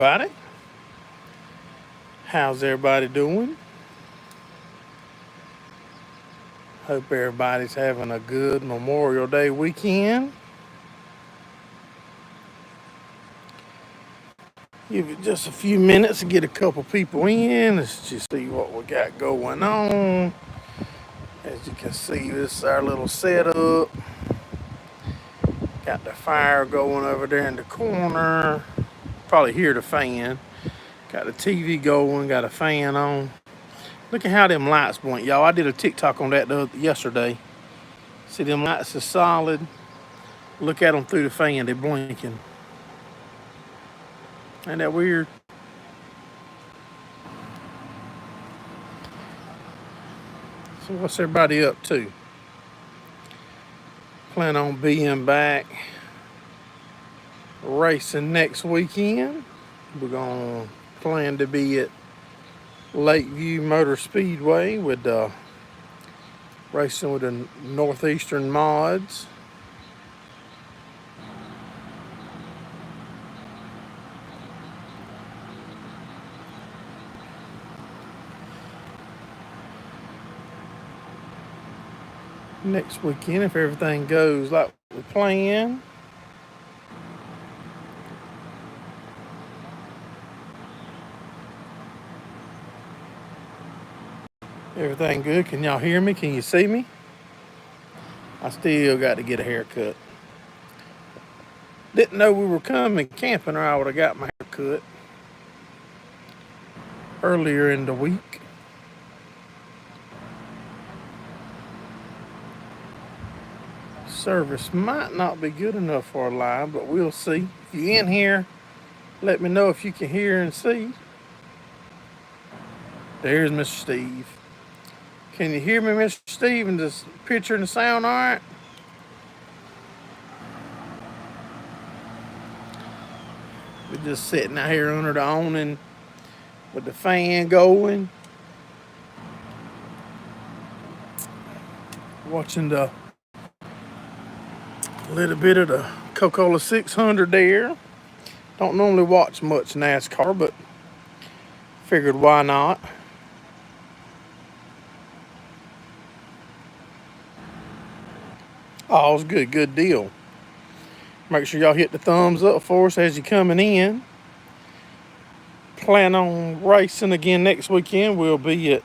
everybody. How's everybody doing? Hope everybody's having a good Memorial Day weekend. Give it just a few minutes to get a couple people in. Let's just see what we got going on. As you can see, this is our little setup. Got the fire going over there in the corner. Probably hear the fan. Got the TV going, got a fan on. Look at how them lights blink, y'all. I did a TikTok on that yesterday. See them lights are solid. Look at them through the fan, they're blinking. Ain't that weird? So what's everybody up to? Plan on being back racing next weekend. We're gonna plan to be at Lakeview Motor Speedway with racing with the Northeastern mods. Next weekend, if everything goes like we plan. Everything good? Can y'all hear me? Can you see me? I still got to get a haircut. Didn't know we were coming camping or I would have got my haircut earlier in the week. Service might not be good enough for a live, but we'll see. If you're in here, let me know if you can hear and see. There's Mr. Steve. Can you hear me, Mr. Steve, and this picture and the sound all right? We're just sitting out here under the awning with the fan going. Watching the little bit of the Coca-Cola 600 there. Don't normally watch much NASCAR, but figured why not. Oh, it was good. Good deal. Make sure y'all hit the thumbs up for us as you're coming in. Plan on racing again next weekend. We'll be at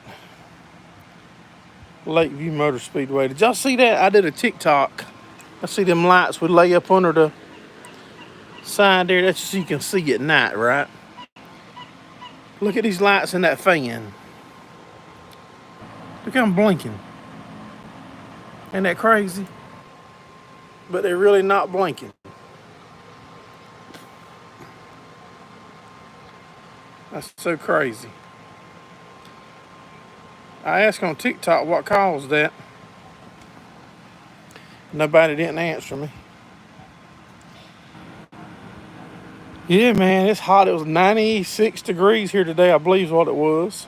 Lakeview Motor Speedway. Did y'all see that? I did a TikTok. I see them lights would lay up under the side there. That's so you can see at night, right? Look at these lights in that fan. Look how I'm blinking. Ain't that crazy? But they're really not blinking. That's so crazy. I asked on TikTok what caused that. Nobody didn't answer me. Yeah, man, it's hot. It was 96 degrees here today, I believe is what it was.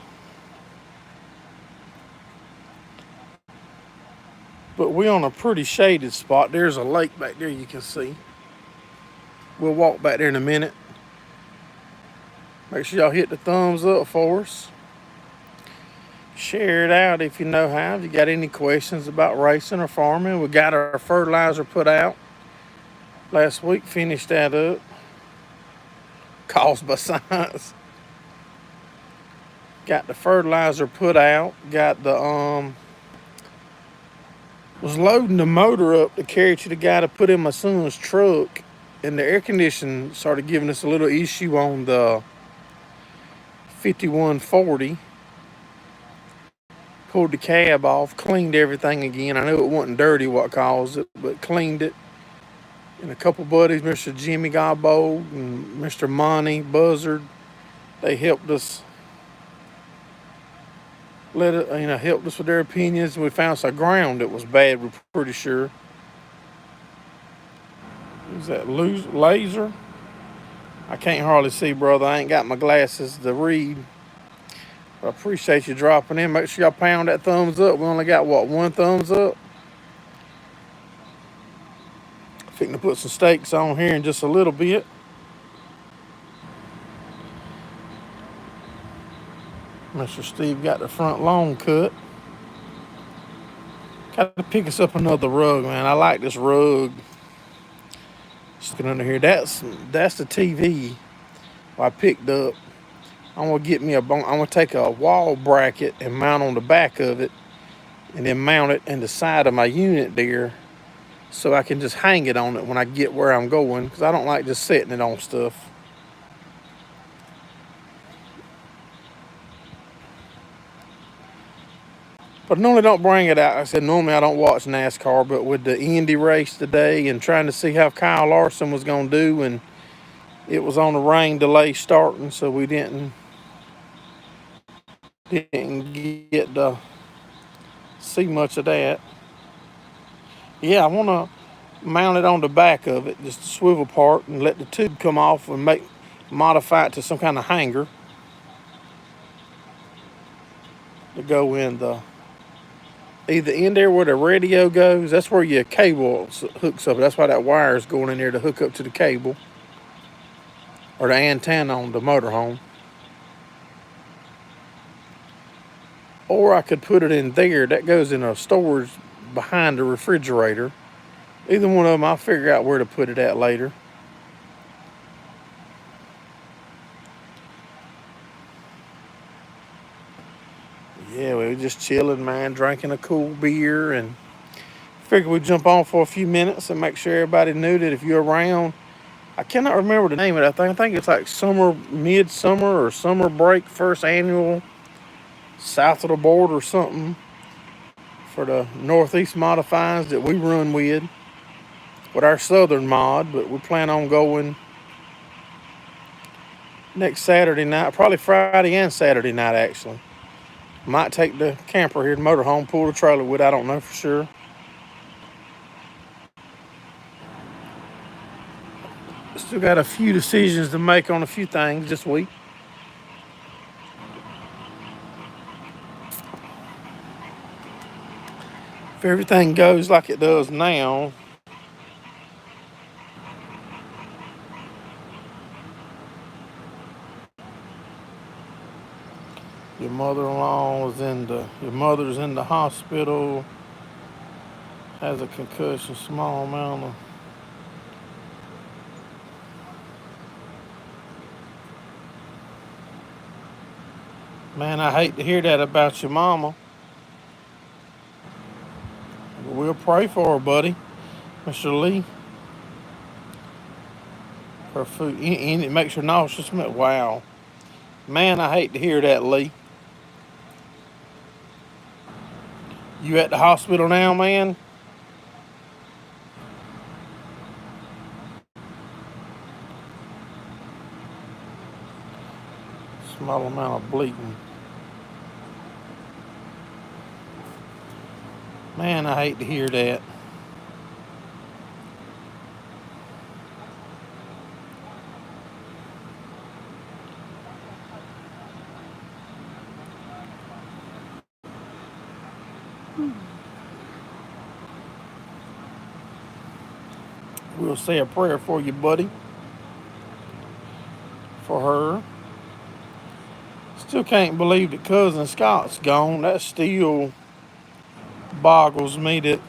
But we're on a pretty shaded spot. There's a lake back there you can see. We'll walk back there in a minute. Make sure y'all hit the thumbs up for us. Share it out if you know how. If you got any questions about racing or farming, we got our fertilizer put out last week. Finished that up. Caused by science. Got the fertilizer put out. Got the was loading the motor up to carry to the guy to put in my son's truck, and the air conditioning started giving us a little issue on the 5140. Pulled the cab off, cleaned everything again. I knew it wasn't dirty what caused it, but cleaned it. And a couple buddies, Mr. Jimmy Gobbold and Mr. Monty Buzzard, they helped us. Helped us with their opinions. We found some ground that was bad, we're pretty sure. Is that laser? I can't hardly see, brother. I ain't got my glasses to read. But I appreciate you dropping in. Make sure y'all pound that thumbs up. We only got, one thumbs up? Fixing to put some steaks on here in just a little bit. Mr. Steve got the front lawn cut. Got to pick us up another rug, man. I like this rug. Sticking under here. That's the TV I picked up. I'm gonna get me I'm gonna take a wall bracket and mount on the back of it, and then mount it in the side of my unit there, so I can just hang it on it when I get where I'm going. Because I don't like just setting it on stuff. But I normally don't bring it out. I said normally I don't watch NASCAR, but with the Indy race today and trying to see how Kyle Larson was gonna do, and it was on a rain delay starting, so we didn't get to see much of that. Yeah, I want to mount it on the back of it, just the swivel part, and let the tube come off and modify it to some kind of hanger to go in the either in there where the radio goes. That's where your cable hooks up. That's why that wire is going in there to hook up to the cable or the antenna on the motorhome. Or I could put it in there. That goes in a storage behind the refrigerator. Either one of them, I'll figure out where to put it at later. Yeah, we were just chilling, man, drinking a cool beer, and figured we'd jump on for a few minutes and make sure everybody knew that if you're around. I cannot remember the name of that thing. I think it's like midsummer or summer break, first annual south of the border or something for the Northeast Modifieds that we run with our southern mod. But we plan on going next Saturday night, probably Friday and Saturday night actually. Might take the camper here, the motorhome, pull the trailer with. I don't know for sure. Still got a few decisions to make on a few things this week. If everything goes like it does now, your your mother's in the hospital, has a concussion, small amount of. Man, I hate to hear that about your mama. But we'll pray for her, buddy. Mr. Lee. Her food, and it makes her nauseous. Wow. Man, I hate to hear that, Lee. You at the hospital now, man? Small amount of bleeding. Man, I hate to hear that. We'll say a prayer for you, buddy. For her. Still can't believe that Cousin Scott's gone. That still boggles me that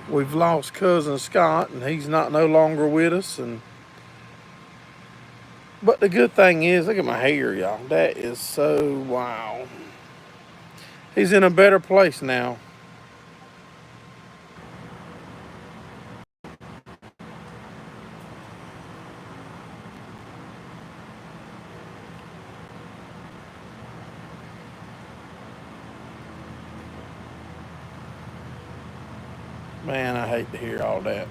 we've lost Cousin Scott and he's no longer with us. But the good thing is, look at my hair, y'all. That is so wow. He's in a better place now. Man, I hate to hear all that.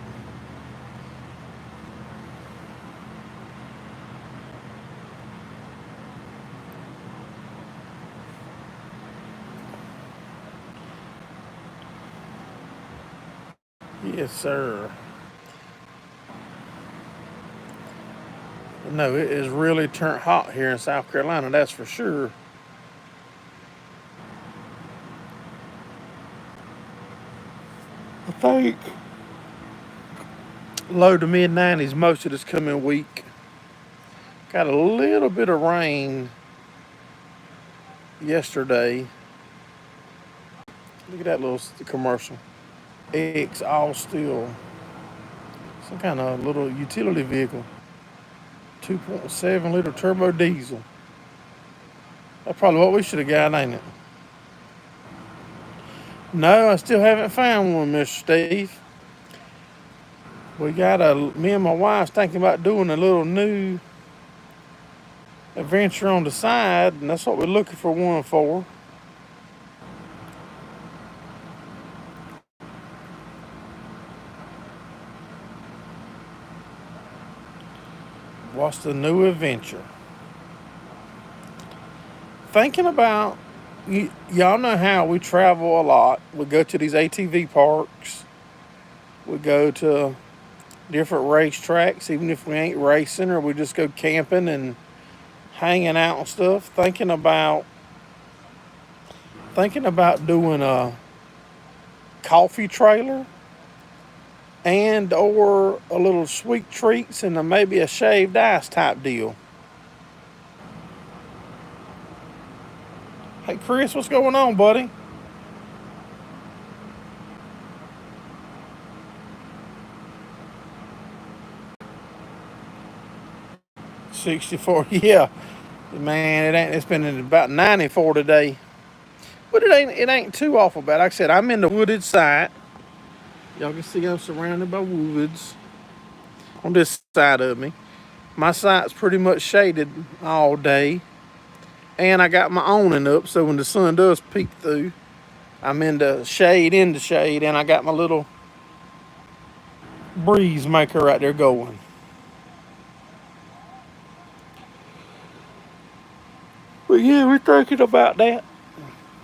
Yes, sir. No, it is really turned hot here in South Carolina, that's for sure. I think low to mid 90s most of this coming week. Got a little bit of rain yesterday. Look at that little commercial. X all steel. Some kind of little utility vehicle. 2.7 liter turbo diesel. That's probably what we should have got, ain't it? No, I still haven't found one, Mr. Steve. Me and my wife's thinking about doing a little new adventure on the side, and that's what we're looking for one for. What's the new adventure? Thinking about, y'all know how we travel a lot. We go to these ATV parks. We go to different racetracks, even if we ain't racing, or we just go camping and hanging out and stuff. Thinking about doing a coffee trailer and or a little sweet treats and maybe a shaved ice type deal. Hey Chris, what's going on, buddy? 64, yeah. Man, it's been about 94 today. But it ain't too awful bad. Like I said, I'm in the wooded side. Y'all can see I'm surrounded by woods on this side of me. My side's pretty much shaded all day. And I got my awning up, so when the sun does peek through, I'm in the shade, and I got my little breeze maker right there going. But yeah, we're thinking about that.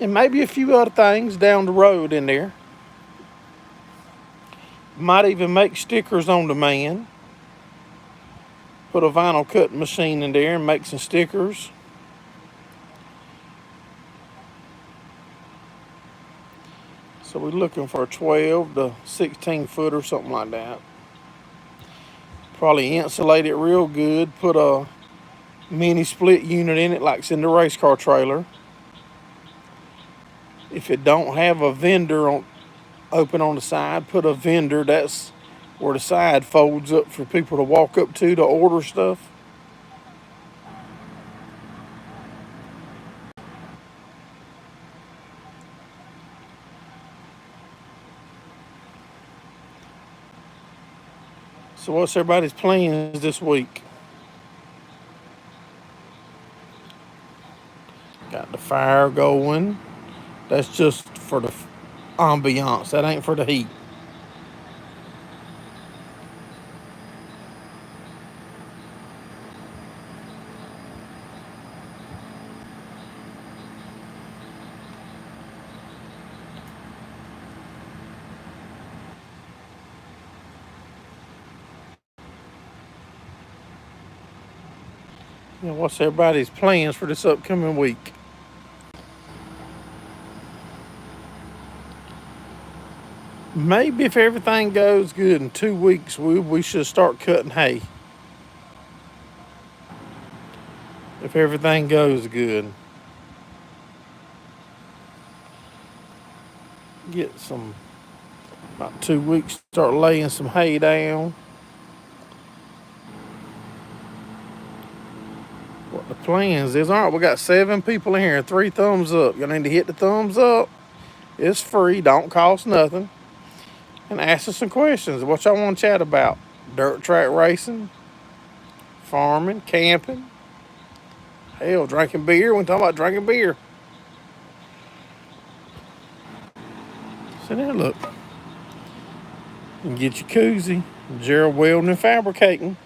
And maybe a few other things down the road in there. Might even make stickers on demand. Put a vinyl cutting machine in there and make some stickers. So we're looking for a 12 to 16 foot or something like that. Probably insulate it real good. Put a mini split unit in it like it's in the race car trailer. If it don't have a vendor open on the side, put a vendor. That's where the side folds up for people to walk up to order stuff. So what's everybody's plans this week? Got the fire going. That's just for the ambiance. That ain't for the heat. What's everybody's plans for this upcoming week? Maybe if everything goes good in 2 weeks, we should start cutting hay. If everything goes good. Get some, about 2 weeks, start laying some hay down. What the plans is, all right, we got 7 people in here and 3 thumbs up. You need to hit the thumbs up. It's free, don't cost nothing. And ask us some questions. What y'all want to chat about? Dirt track racing, farming, camping, hell, drinking beer. We're talking about drinking beer. Sit there, look. You can get your koozie. Gerrald Welding and Fabricating.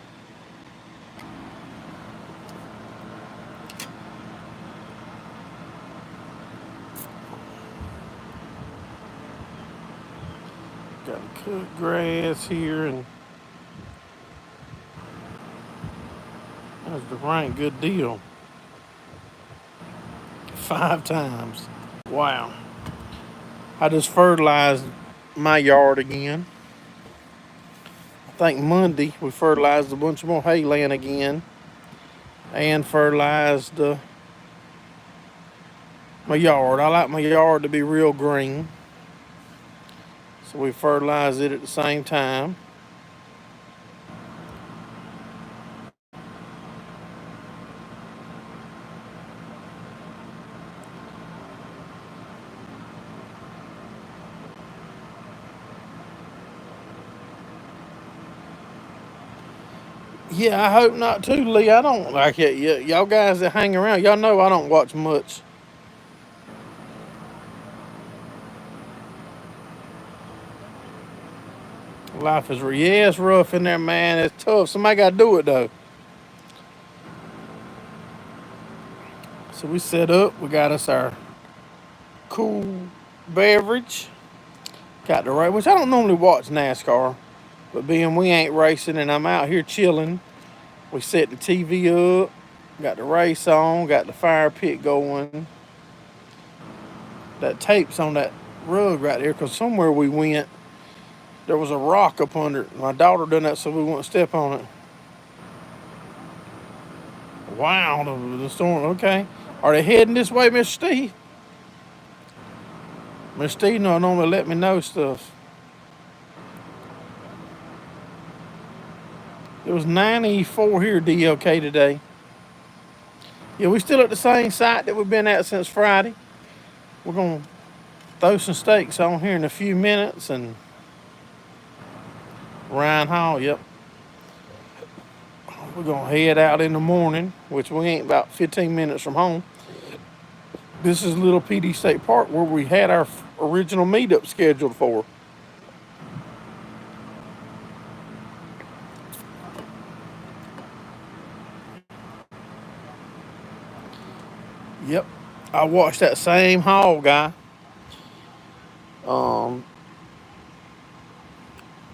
Got cut grass here, and that's the rank good deal. 5 times. Wow. I just fertilized my yard again. I think Monday we fertilized a bunch more hay land again, and fertilized my yard. I like my yard to be real green. So we fertilize it at the same time. Yeah, I hope not too, Lee. I don't like it. Y'all guys that hang around, y'all know I don't watch much. Life is, yeah, it's rough in there, man. It's tough. Somebody got to do it, though. So we set up. We got us our cool beverage. Got the race, which I don't normally watch NASCAR, but being we ain't racing and I'm out here chilling, we set the TV up, got the race on, got the fire pit going. That tape's on that rug right there because somewhere we went, there was a rock up under it. My daughter done that so we wouldn't step on it. Wow, the storm. Okay. Are they heading this way, Mr. Steve? Mr. Steve don't normally let me know stuff. It was 94 here DLK today. Yeah, we still at the same site that we've been at since Friday. We're going to throw some steaks on here in a few minutes and Ryan Hall, yep. We're going to head out in the morning, which we ain't about 15 minutes from home. This is Little PeeDee State Park where we had our original meetup scheduled for. Yep, I watched that same Hall guy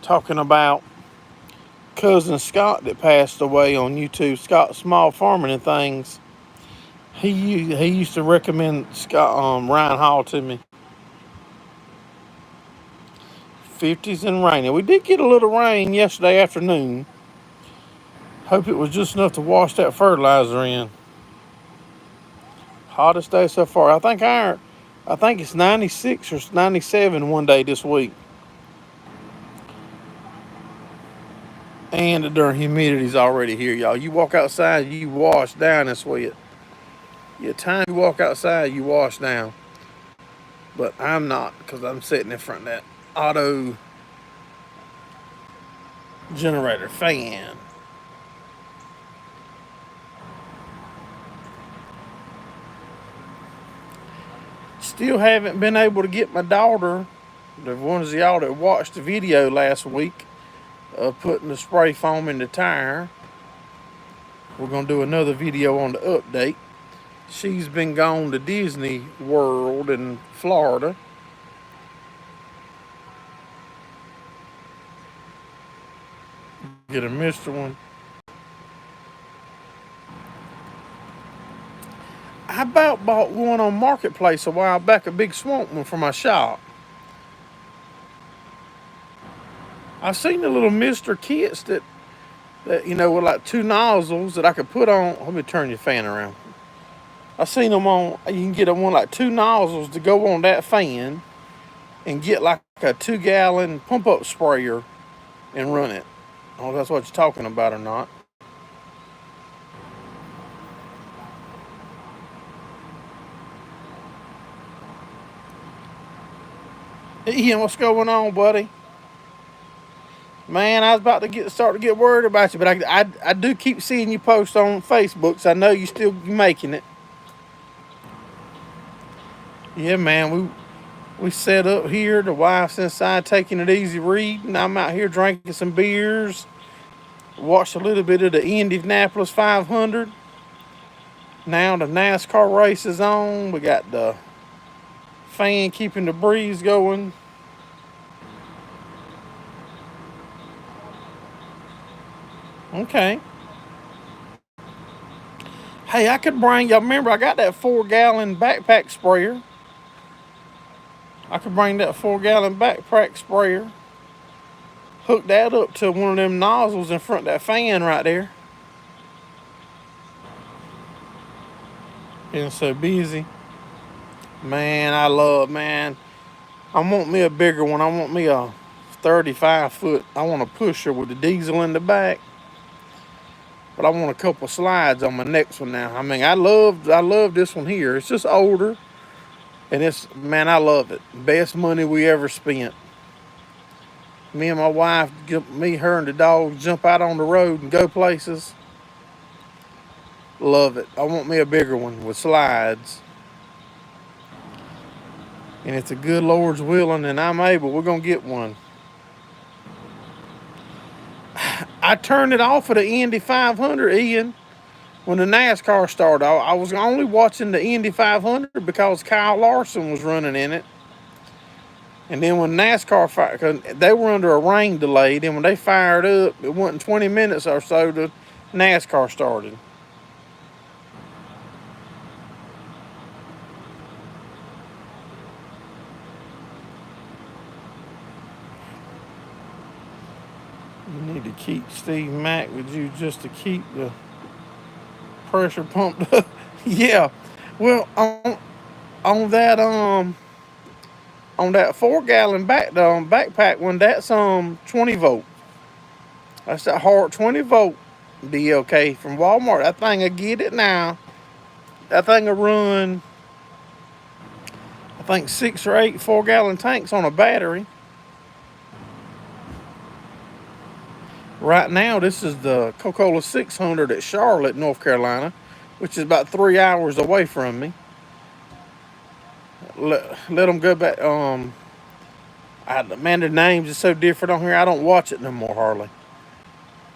talking about cousin Scott that passed away on YouTube, Scott Small Farming and Things. He used to recommend Scott Ryan Hall to me. 50s and rainy. We did get a little rain yesterday afternoon. Hope it was just enough to wash that fertilizer in. Hottest day so far. I think it's 96 or 97 one day this week. And the darn humidity's already here, y'all. You walk outside, you wash down and sweat. Yeah, time you walk outside, you wash down. But I'm not, because I'm sitting in front of that auto generator fan. Still haven't been able to get my daughter, the ones of y'all that watched the video last week, of putting the spray foam in the tire. We're going to do another video on the update. She's been gone to Disney World in Florida. Get a Mr. one. I about bought one on Marketplace a while back, a big swamp one for my shop. I've seen the little Mr. kits that with like two nozzles that I could put on. Let me turn your fan around. I seen them on. You can get one like two nozzles to go on that fan, and get like a 2-gallon pump up sprayer, and run it. I don't know if that's what you're talking about or not. Ian, what's going on, buddy? Man, I was about to start to get worried about you, but I do keep seeing you post on Facebook, so I know you still making it. Yeah, man, we set up here. The wife's inside taking it easy reading. I'm out here drinking some beers. Watched a little bit of the Indianapolis 500. Now the NASCAR race is on. We got the fan keeping the breeze going. Okay. Hey, I could bring, y'all remember I got that 4-gallon backpack sprayer. I could bring that 4-gallon backpack sprayer, hook that up to one of them nozzles in front of that fan right there. Getting so busy. Man, I love, man. I want me a bigger one. I want me a 35 foot. I want a pusher with the diesel in the back. But I want a couple slides on my next one now. I mean, I love this one here. It's just older, and it's, man, I love it. Best money we ever spent. Me and my wife, me, her, and the dog jump out on the road and go places. Love it. I want me a bigger one with slides. And if the good Lord's willing and I'm able, we're gonna get one. I turned it off at the Indy 500, Ian, when the NASCAR started. I was only watching the Indy 500 because Kyle Larson was running in it. And then when NASCAR fired, cause they were under a rain delay, then when they fired up, it wasn't 20 minutes or so the NASCAR started. You need to keep Steve Mack with you just to keep the pressure pumped up. Yeah. Well, on that 4 gallon backpack one, that's 20 volt. That's that hard 20 volt DLK from Walmart. That thing will get it now. That thing will run, I think, 6 or 8 4 gallon tanks on a battery. Right now, this is the Coca-Cola 600 at Charlotte, North Carolina, which is about 3 hours away from me. Let them go back. Man, the names are so different on here. I don't watch it no more hardly.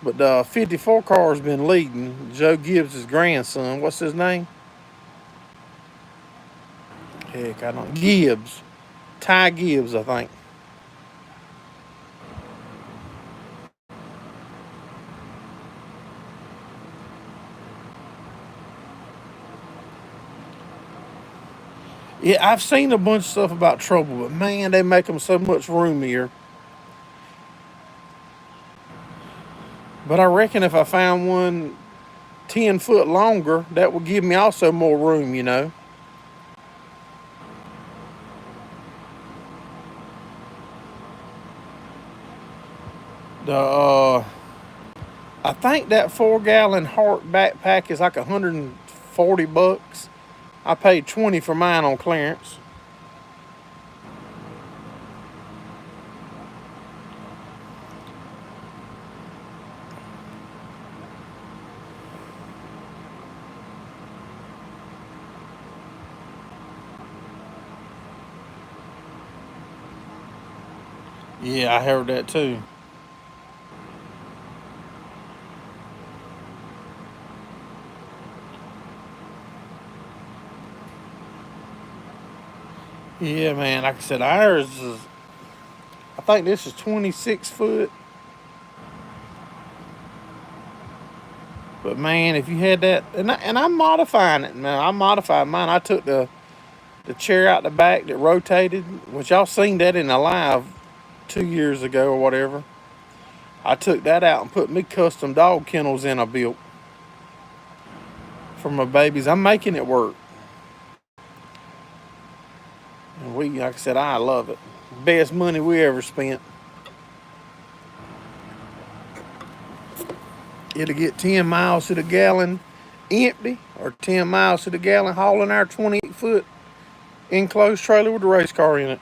But the 54 car's been leading. Joe Gibbs' grandson. What's his name? Heck, I don't. Gibbs. Ty Gibbs, I think. Yeah, I've seen a bunch of stuff about trouble, but man, they make them so much roomier. But I reckon if I found one 10 foot longer, that would give me also more room, you know. The I think that 4 gallon Hart backpack is like $140. I paid 20 for mine on clearance. Yeah, I heard that too. Yeah, man. Like I said, ours is. I think this is 26 foot. But man, if you had that, and I'm modifying it, man. I modified mine. I took the chair out the back that rotated, which y'all seen that in a live 2 years ago or whatever. I took that out and put me custom dog kennels in I built for my babies. I'm making it work. And like I said, I love it. Best money we ever spent. It'll get 10 miles to the gallon empty or 10 miles to the gallon hauling our 28 foot enclosed trailer with a race car in it.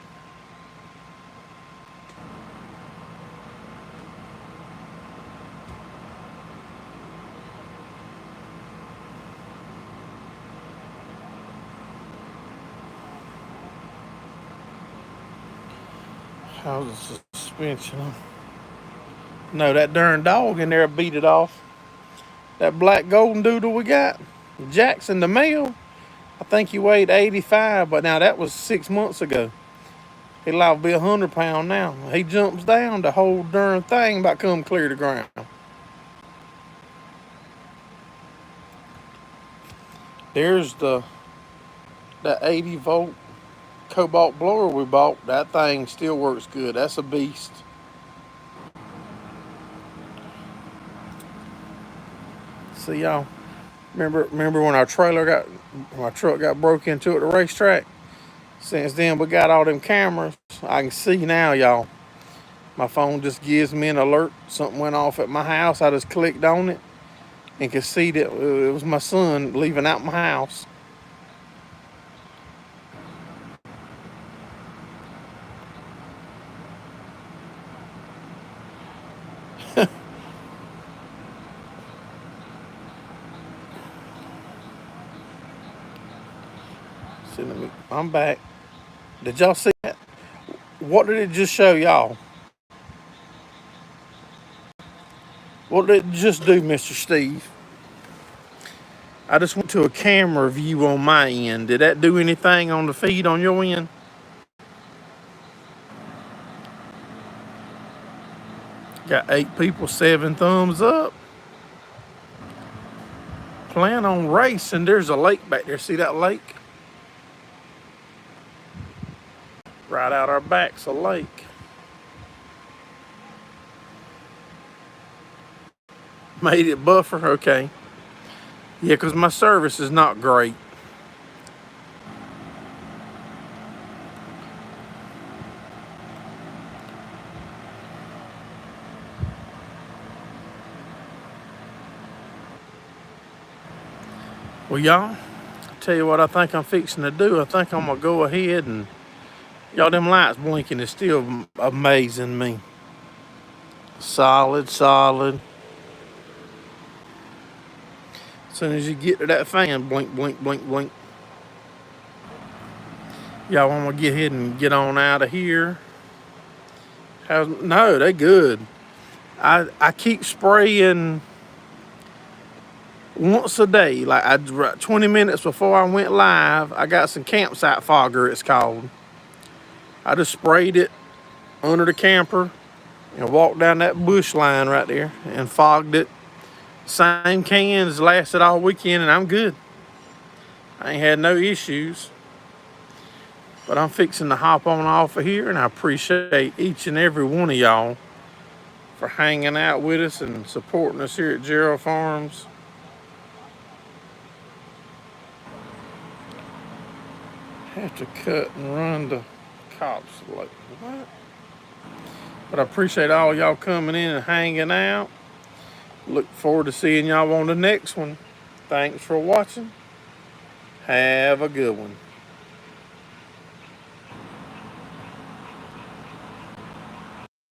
How's the suspension? No, that darn dog in there beat it off. That black golden doodle we got, Jackson the male, I think he weighed 85, but now that was 6 months ago. He liable to be 100 pound now. He jumps down, the whole darn thing about come clear to ground. There's that 80 volt cobalt blower we bought. That thing still works good. That's a beast. See y'all. Remember when our truck got broke into at the racetrack? Since then, we got all them cameras. I can see now, y'all. My phone just gives me an alert. Something went off at my house. I just clicked on it and could see that it was my son leaving out my house. See, I'm back. Did y'all see that? What did it just show y'all? What did it just do, Mr. Steve? I just went to a camera view on my end. Did that do anything on the feed on your end? Got 8 people, 7 thumbs up. Plan on racing. There's a lake back there. See that lake? Right out our back's a lake. Made it buffer? Okay. Yeah, because my service is not great. Well, y'all, tell you what I think I'm fixing to do. I think I'm going to go ahead and... Y'all, them lights blinking is still amazing me. Solid, solid. As soon as you get to that fan, blink, blink, blink, blink. Y'all, I'm going to get ahead and get on out of here. No, they good. I keep spraying once a day. Like 20 minutes before I went live, I got some campsite fogger, it's called. I just sprayed it under the camper and walked down that bush line right there and fogged it. Same cans lasted all weekend and I'm good. I ain't had no issues. But I'm fixing to hop on off of here, and I appreciate each and every one of y'all for hanging out with us and supporting us here at Gerrald Farms. Have to cut and run the cops. Like, what? But I appreciate all y'all coming in and hanging out. Look forward to seeing y'all on the next one. Thanks for watching. Have a good one.